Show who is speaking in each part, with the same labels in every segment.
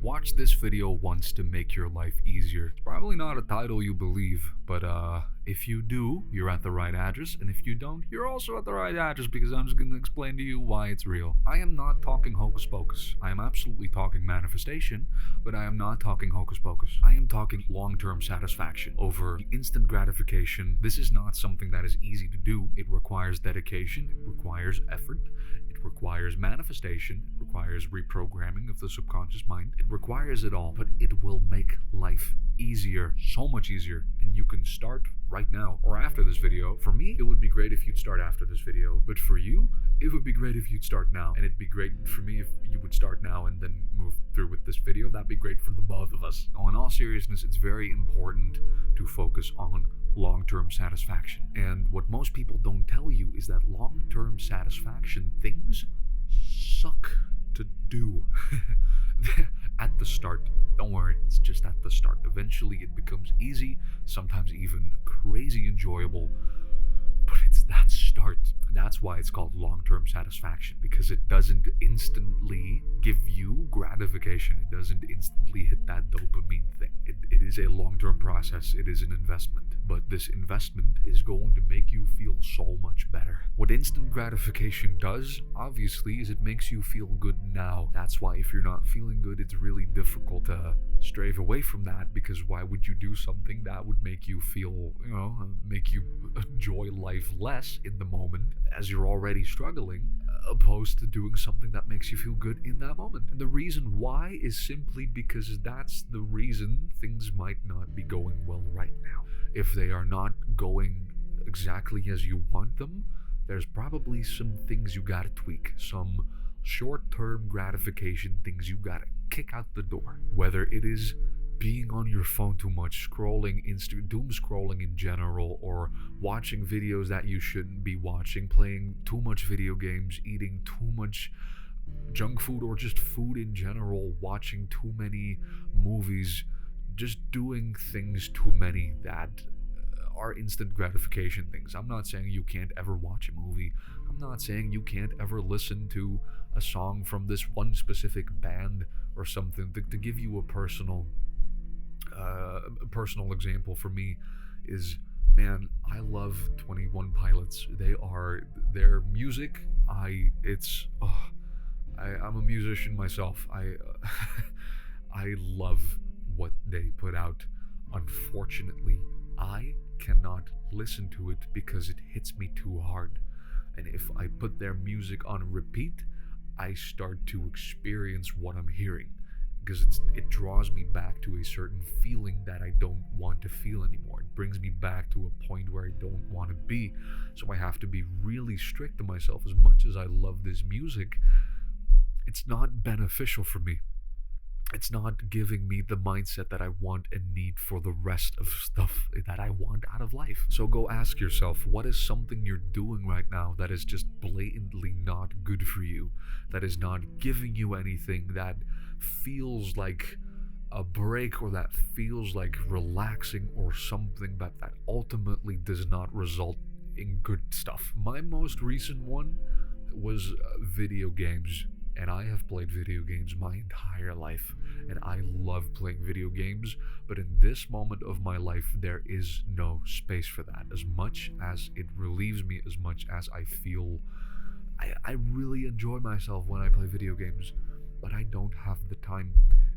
Speaker 1: Watch this video once to make your life easier. It's probably not a title you believe, but if you do, you're at the right address, and if you don't, you're also at the right address, because I'm just going to explain to you why it's real. I am not talking hocus pocus. I am absolutely talking manifestation, but I am not talking hocus pocus. I am talking long-term satisfaction over instant gratification. This is not something that is easy to do. It requires dedication, it requires effort, it requires manifestation, it requires reprogramming of the subconscious mind. It requires it all, but it will make life easier, so much easier, and you can start right now or after this video. For me, it would be great if you'd start after this video, but for you, it would be great if you'd start now, and it'd be great for me if you would start now and then move through with this video. That'd be great for the both of us. Now, in all seriousness, it's very important to focus on long-term satisfaction, and what most people don't tell you is that long-term satisfaction things suck to do. At the start, don't worry, it's just at the start. Eventually it becomes easy, sometimes even crazy enjoyable, but it's that start. That's why it's called long-term satisfaction, because it doesn't instantly give you gratification. It doesn't instantly hit that dopamine thing. It is a long-term process. It is an investment, but this investment is going to make you feel so much better. What instant gratification does, obviously, is it makes you feel good now. That's why if you're not feeling good, it's really difficult to stray away from that, because why would you do something that would make you feel, make you enjoy life less in the moment as you're already struggling, opposed to doing something that makes you feel good in that moment? And the reason why is simply because that's the reason things might not be going well right now. If they are not going exactly as you want them, there's probably some things you gotta tweak, some short-term gratification things you gotta kick out the door. Whether it is being on your phone too much, scrolling, doom scrolling in general, or watching videos that you shouldn't be watching, playing too much video games, eating too much junk food, or just food in general, watching too many movies, just doing things too many that are instant gratification things. I'm not saying you can't ever watch a movie. I'm not saying you can't ever listen to a song from this one specific band or something. To give you a personal example, for me is, man, I love 21 Pilots. Their music, I'm a musician myself. I love what they put out. Unfortunately, I cannot listen to it because it hits me too hard. And if I put their music on repeat, I start to experience what I'm hearing, because it draws me back to a certain feeling that I don't want to feel anymore. It brings me back to a point where I don't want to be. So I have to be really strict to myself. As much as I love this music, it's not beneficial for me. It's not giving me the mindset that I want and need for the rest of stuff that I want out of life. So go ask yourself, what is something you're doing right now that is just blatantly not good for you, that is not giving you anything, that feels like a break, or that feels like relaxing, or something, but that ultimately does not result in good stuff? My most recent one was video games. And I have played video games my entire life, and I love playing video games, but in this moment of my life, there is no space for that. As much as it relieves me, as much as I feel, I really enjoy myself when I play video games, but I don't have the time,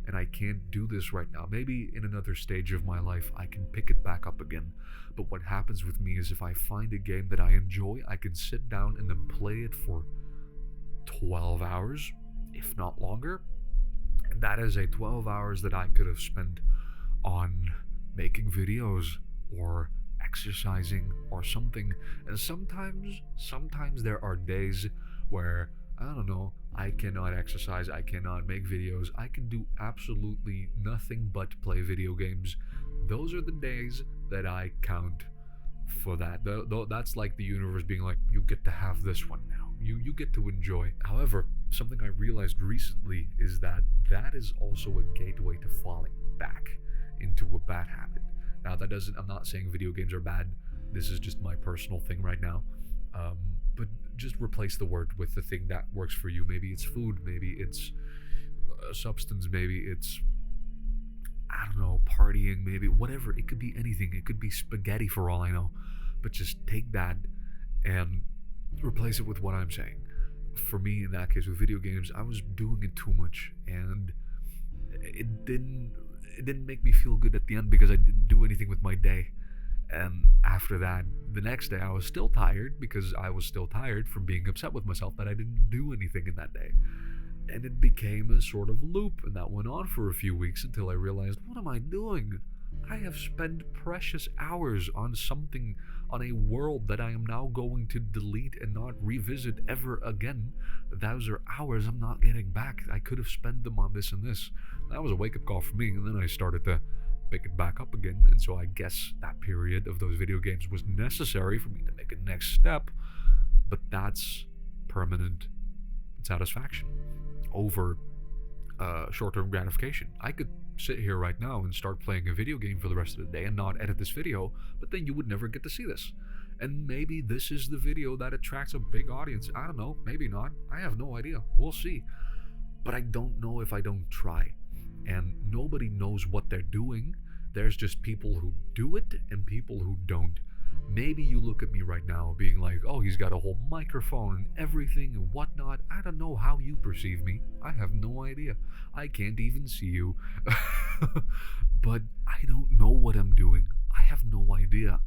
Speaker 1: and I can't do this right now. Maybe in another stage of my life, I can pick it back up again. But what happens with me is, if I find a game that I enjoy, I can sit down and then play it for 12 hours, if not longer, and that is a 12 hours that I could have spent on making videos or exercising or something. And sometimes there are days where, I don't know, I cannot exercise, I cannot make videos, I can do absolutely nothing but play video games. Those are the days that I count for that. That's like the universe being like, you get to have this one now. You get to enjoy. However, something I realized recently is that is also a gateway to falling back into a bad habit. Now, I'm not saying video games are bad. This is just my personal thing right now. But just replace the word with the thing that works for you. Maybe it's food, maybe it's a substance, maybe it's, I don't know, partying, maybe, whatever. It could be anything. It could be spaghetti for all I know. But just take that and replace it with what I'm saying. For me, in that case, with video games, I was doing it too much, and it didn't make me feel good at the end because I didn't do anything with my day. And after that, the next day, I was still tired because I was still tired from being upset with myself that I didn't do anything in that day. And it became a sort of loop, and that went on for a few weeks until I realized, what am I doing? I have spent precious hours on something, on a world that I am now going to delete and not revisit ever again. Those are hours I'm not getting back. I could have spent them on this and this. That was a wake-up call for me, and then I started to pick it back up again. And so I guess that period of those video games was necessary for me to make a next step. But that's permanent satisfaction over short-term gratification. I could sit here right now and start playing a video game for the rest of the day and not edit this video, but then you would never get to see this. And maybe this is the video that attracts a big audience. I don't know, maybe not. I have no idea. We'll see. But I don't know if I don't try. And nobody knows what they're doing. There's just people who do it and people who don't. Maybe you look at me right now being like, oh, he's got a whole microphone and everything and whatnot. I don't know how you perceive me. I have no idea. I can't even see you. But I don't know what I'm doing. I have no idea.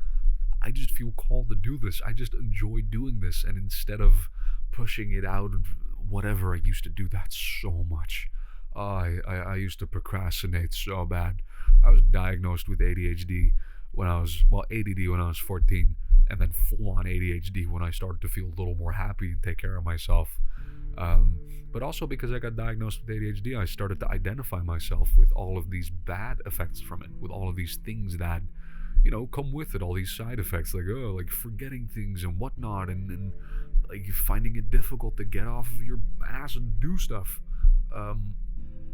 Speaker 1: I just feel called to do this. I just enjoy doing this. And instead of pushing it out, whatever, I used to do that so much. I used to procrastinate so bad. I was diagnosed with ADHD when I was, ADD when I was 14, and then full-on ADHD when I started to feel a little more happy and take care of myself. But also because I got diagnosed with ADHD, I started to identify myself with all of these bad effects from it, with all of these things that, come with it, all these side effects, like forgetting things and whatnot, and like finding it difficult to get off of your ass and do stuff.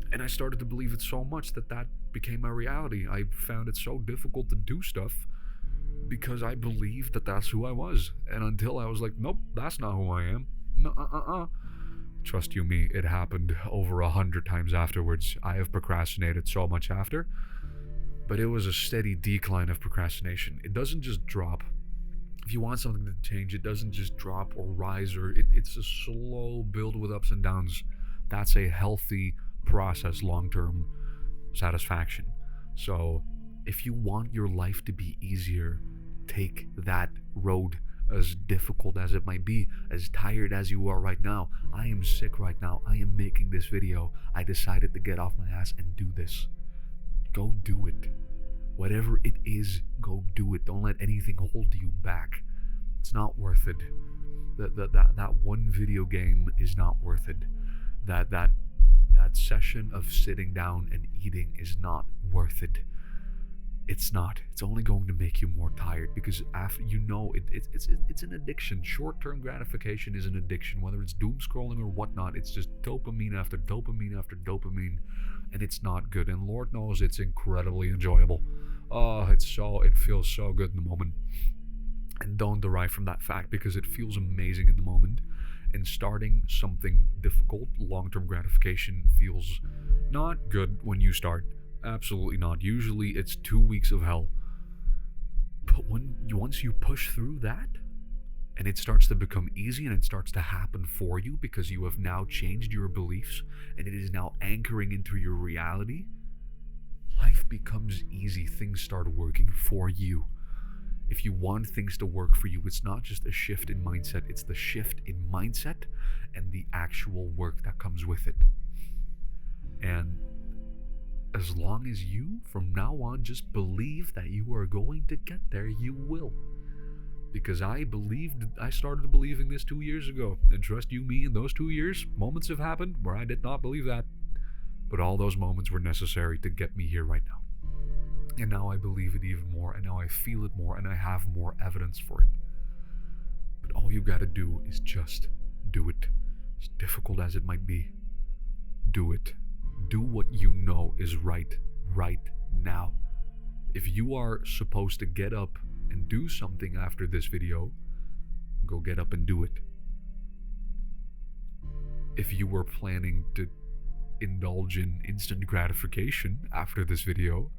Speaker 1: And I started to believe it so much that became my reality. I found it so difficult to do stuff because I believed that that's who I was. And until I was like, nope, that's not who I am. No, Trust you me, it happened over 100 times afterwards. I have procrastinated so much after, but it was a steady decline of procrastination. It doesn't just drop. If you want something to change, it doesn't just drop or rise, or it's a slow build with ups and downs. That's a healthy process, long-term satisfaction. So if you want your life to be easier, take that road, as difficult as it might be, as tired as you are right now. I am sick right now. I am making this video. I decided to get off my ass and do this. Go do it. Whatever it is, go do it. Don't let anything hold you back. It's not worth it. That one video game is not worth it. That session of sitting down and eating is not worth it. It's not. It's only going to make you more tired because after it's an addiction. Short-term gratification is an addiction. Whether it's doom scrolling or whatnot, it's just dopamine after dopamine after dopamine, and it's not good. And Lord knows it's incredibly enjoyable. It feels so good in the moment. And don't derive from that fact because it feels amazing in the moment. And starting something difficult, long-term gratification, feels not good when you start. Absolutely not. Usually it's 2 weeks of hell. But once you push through that, and it starts to become easy and it starts to happen for you because you have now changed your beliefs and it is now anchoring into your reality, life becomes easy. Things start working for you. If you want things to work for you, it's not just a shift in mindset, it's the shift in mindset and the actual work that comes with it. And as long as you, from now on, just believe that you are going to get there, you will. Because I started believing this 2 years ago. And trust you me, in those 2 years, moments have happened where I did not believe that. But all those moments were necessary to get me here right now. And now I believe it even more, and now I feel it more, and I have more evidence for it. But all you gotta do is just do it. As difficult as it might be, do it. Do what you know is right now. If you are supposed to get up and do something after this video, go get up and do it. If you were planning to indulge in instant gratification after this video,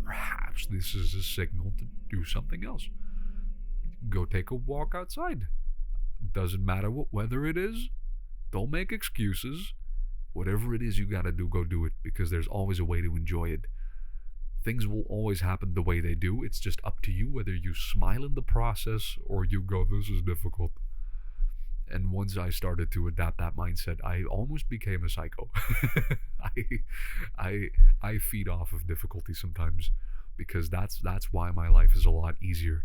Speaker 1: perhaps this is a signal to do something else. Go take a walk outside. Doesn't matter what weather it is. Don't make excuses. Whatever it is you gotta do, go do it, because there's always a way to enjoy it. Things will always happen the way they do. It's just up to you whether you smile in the process or you go, this is difficult. And once I started to adapt that mindset, I almost became a psycho. I feed off of difficulty sometimes, because that's why my life is a lot easier.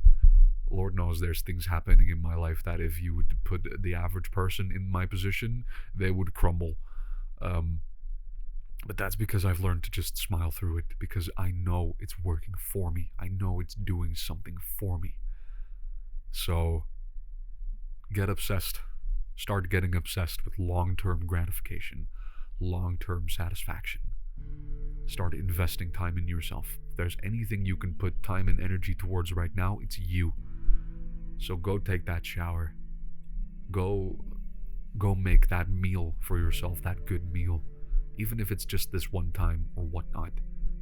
Speaker 1: Lord knows there's things happening in my life that if you would put the average person in my position, they would crumble. But that's because I've learned to just smile through it, because I know it's working for me. I know it's doing something for me. So get obsessed. Start getting obsessed with long-term gratification, long-term satisfaction. Start investing time in yourself. If there's anything you can put time and energy towards right now, it's you. So go take that shower. Go make that meal for yourself, that good meal. Even if it's just this one time or whatnot.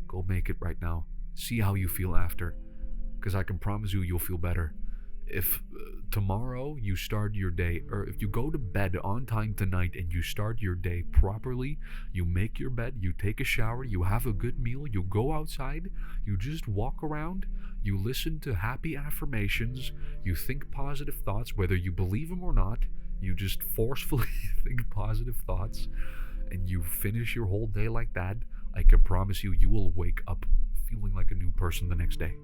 Speaker 1: Go make it right now. See how you feel after. Because I can promise you, you'll feel better. If tomorrow you start your day, or if you go to bed on time tonight and you start your day properly, you make your bed, you take a shower, you have a good meal, you go outside, you just walk around, you listen to happy affirmations, you think positive thoughts, whether you believe them or not, you just forcefully think positive thoughts, and you finish your whole day like that, I can promise you, you will wake up feeling like a new person the next day.